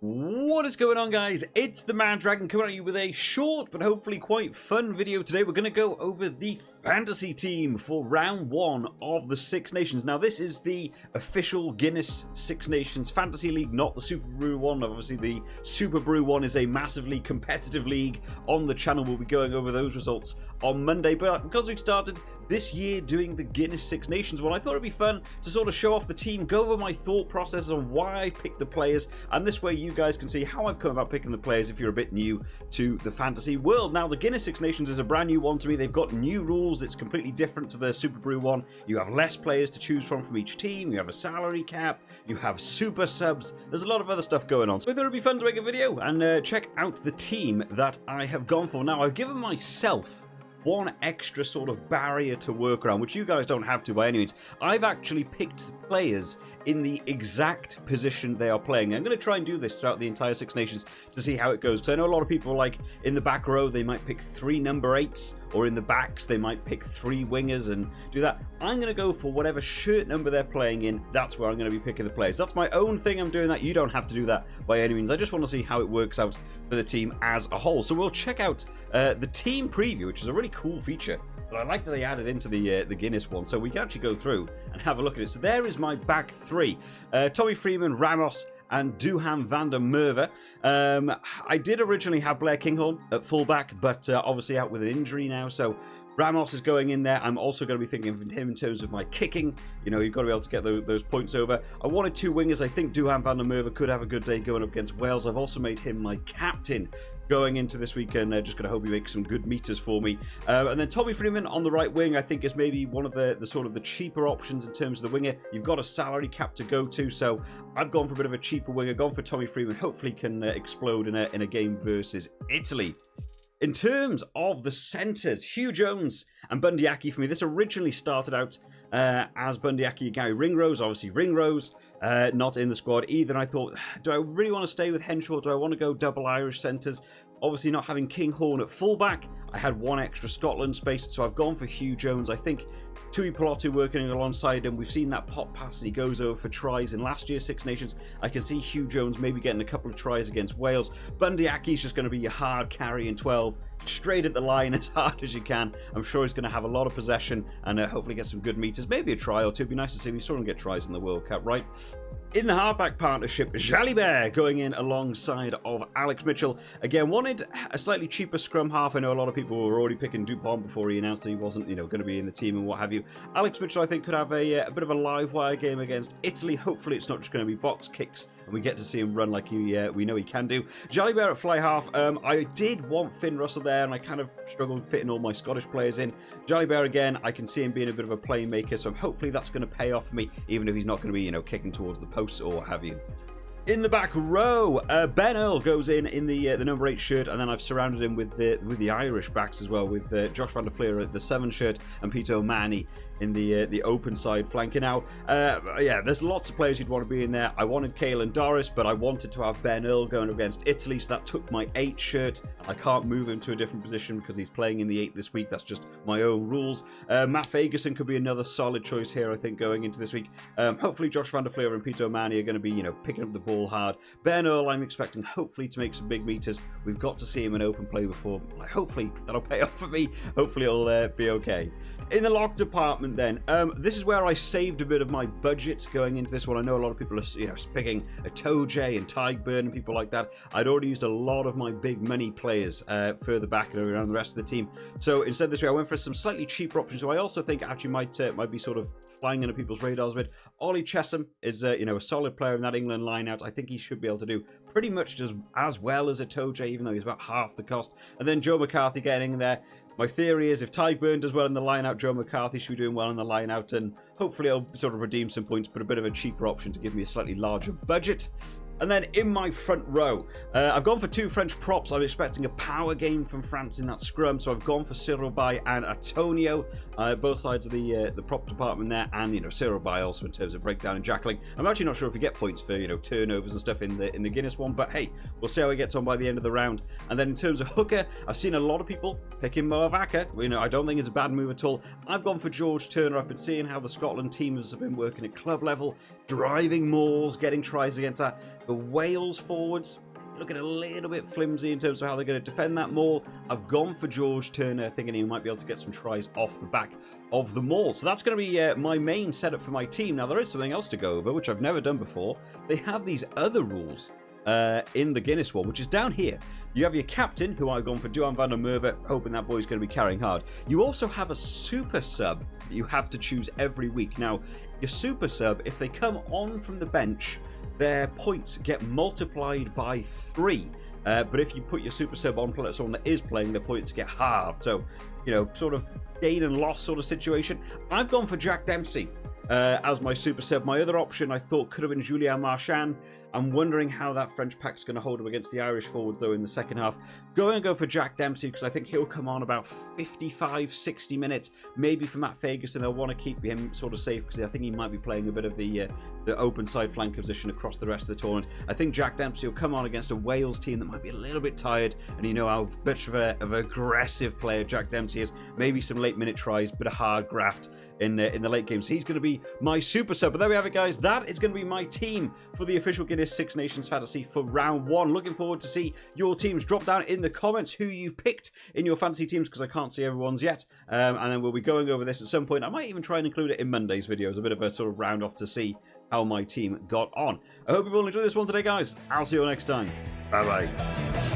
What is going on, guys? It's the Mad Dragon coming at you with a short but hopefully quite fun video today. We're going to go over the fantasy team for round 1 of the Six Nations. Now, this is the official Guinness Six Nations Fantasy League, not the Super Brew one. Obviously, the Super Brew one is a massively competitive league on the channel. We'll be going over those results on Monday. But because we've started this year doing the Guinness Six Nations one, I thought it'd be fun to sort of show off the team, go over my thought process on why I picked the players, and this way you guys can see how I've come about picking the players if you're a bit new to the fantasy world. Now, the Guinness Six Nations is a brand new one to me. They've got new rules. It's completely different to the Super Brew one. You have less players to choose from each team. You have a salary cap. You have super subs. There's a lot of other stuff going on. So I thought it'd be fun to make a video and check out the team that I have gone for. Now, I've given myself one extra sort of barrier to work around, which you guys don't have to by any means. I've actually picked players in the exact position they are playing. I'm going to try and do this throughout the entire Six Nations to see how it goes. Because I know a lot of people, like in the back row, they might pick 3 number 8s, or in the backs, they might pick 3 wingers and do that. I'm going to go for whatever shirt number they're playing in. That's where I'm going to be picking the players. That's my own thing. I'm doing that. You don't have to do that by any means. I just want to see how it works out for the team as a whole. So we'll check out the team preview, which is a really cool feature. But I like that they added into the Guinness one, so we can actually go through and have a look at it. So there is my back 3. Tommy Freeman, Ramos, and Duhan van der Merwe. I did originally have Blair Kinghorn at fullback, but obviously out with an injury now, so Ramos is going in there. I'm also going to be thinking of him in terms of my kicking. You know, you've got to be able to get those points over. I wanted 2 wingers. I think Duhan van der Merwe could have a good day going up against Wales. I've also made him my captain going into this weekend. Just going to hope he makes some good meters for me. And then Tommy Freeman on the right wing, I think, is maybe one of the sort of the cheaper options in terms of the winger. You've got a salary cap to go to, so I've gone for a bit of a cheaper winger, gone for Tommy Freeman. Hopefully can explode in a game versus Italy. In terms of the centres, Hugh Jones and Bundy Aki for me. This originally started out as Bundy Aki and Gary Ringrose. Obviously, Ringrose not in the squad either. And I thought, do I really want to stay with Henshaw? Do I want to go double Irish centres? Obviously, not having Kinghorn at fullback, I had 1 extra Scotland space, so I've gone for Hugh Jones. I think Tui Pelotu working alongside him. We've seen that pop pass and he goes over for tries in last year's Six Nations. I can see Hugh Jones maybe getting a couple of tries against Wales. Bundy Aki's just going to be your hard carry in 12. Straight at the line as hard as you can. I'm sure he's going to have a lot of possession and hopefully get some good meters. Maybe a try or 2. It'd be nice to see. We saw him get tries in the World Cup, right? In the halfback partnership, Jalibert going in alongside of Alex Mitchell. Again, wanted a slightly cheaper scrum half. I know a lot of people were already picking Dupont before he announced that he wasn't, going to be in the team and what have you. Alex Mitchell, I think, could have a bit of a live wire game against Italy. Hopefully, it's not just going to be box kicks and we get to see him run like we know he can do. Jalibert at fly half. I did want Finn Russell there, and I kind of struggled fitting all my Scottish players in. Jalibert again, I can see him being a bit of a playmaker, so hopefully that's going to pay off for me, even if he's not going to be, kicking towards the posts or what have you. In the back row, Ben Earl goes in the number 8 shirt, and then I've surrounded him with the Irish backs as well, with Josh van der Fleer at the 7 shirt and Peter O'Mahony in the open side flanking out. Yeah, there's lots of players you'd want to be in there. I wanted Caelan Doris, but I wanted to have Ben Earl going against Italy, so that took my 8 shirt. I can't move him to a different position because he's playing in the 8 this week. That's just my own rules. Matt Fagerson could be another solid choice here, I think, going into this week. Hopefully Josh van der Fleer and Peter O'Mahony are going to be, picking up the ball hard. Ben Earl, I'm expecting hopefully to make some big meters. We've got to see him in open play before. Hopefully that'll pay off for me. Hopefully it'll be okay. In the lock department then, this is where I saved a bit of my budget going into this one. I know a lot of people are, picking a Toje and Tygburn and people like that. I'd already used a lot of my big money players further back and around the rest of the team. So instead this way, I went for some slightly cheaper options. So I also think actually might be sort of flying under people's radars a bit. Ollie Chesham is, a solid player in that England line-out. I think he should be able to do pretty much just as well as a Toje, even though he's about half the cost. And then Joe McCarthy getting in there. My theory is if Tygburn does well in the line-out, Joe McCarthy should be doing well in the line-out, and hopefully I'll sort of redeem some points, but a bit of a cheaper option to give me a slightly larger budget. And then in my front row, I've gone for 2 French props. I'm expecting a power game from France in that scrum, so I've gone for Cyril Bay and Antonio, both sides of the prop department there, and Cyril Bay also in terms of breakdown and jackling. I'm actually not sure if you get points for turnovers and stuff in the Guinness one, but hey, we'll see how he gets on by the end of the round. And then in terms of hooker, I've seen a lot of people picking Moavaka. I don't think it's a bad move at all. I've gone for George Turner. I've been seeing how the Scotland teams have been working at club level, driving mauls, getting tries against that. The Wales forwards looking a little bit flimsy in terms of how they're going to defend that maul. I've gone for George Turner, thinking he might be able to get some tries off the back of the maul. So that's going to be my main setup for my team. Now, there is something else to go over, which I've never done before. They have these other rules in the Guinness one, which is down here. You have your captain, who I've gone for Duan van der Merwe, hoping that boy's going to be carrying hard. You also have a super sub that you have to choose every week. Now, your super sub, if they come on from the bench, their points get multiplied by 3. But if you put your super sub on someone that is playing, their points get halved. So, you know, sort of gain and loss sort of situation. I've gone for Jack Dempsey as my super sub. My other option I thought could have been Julien Marchand. I'm wondering how that French pack's going to hold him against the Irish forward, though, in the second half. Go for Jack Dempsey, because I think he'll come on about 55, 60 minutes. Maybe for Matt Ferguson, they'll want to keep him sort of safe, because I think he might be playing a bit of the open side flank position across the rest of the tournament. I think Jack Dempsey will come on against a Wales team that might be a little bit tired, and you know how much of an aggressive player Jack Dempsey is. Maybe some late-minute tries, bit of hard graft in the late game. So he's going to be my super sub. But there we have it, guys. That is going to be my team for the official Guinness Six Nations Fantasy for round 1. Looking forward to see your teams. Drop down in the comments who you've picked in your fantasy teams, because I can't see everyone's yet. And then we'll be going over this at some point. I might even try and include it in Monday's video as a bit of a sort of round off to see how my team got on. I hope you've all enjoyed this one today, guys. I'll see you all next time. Bye-bye.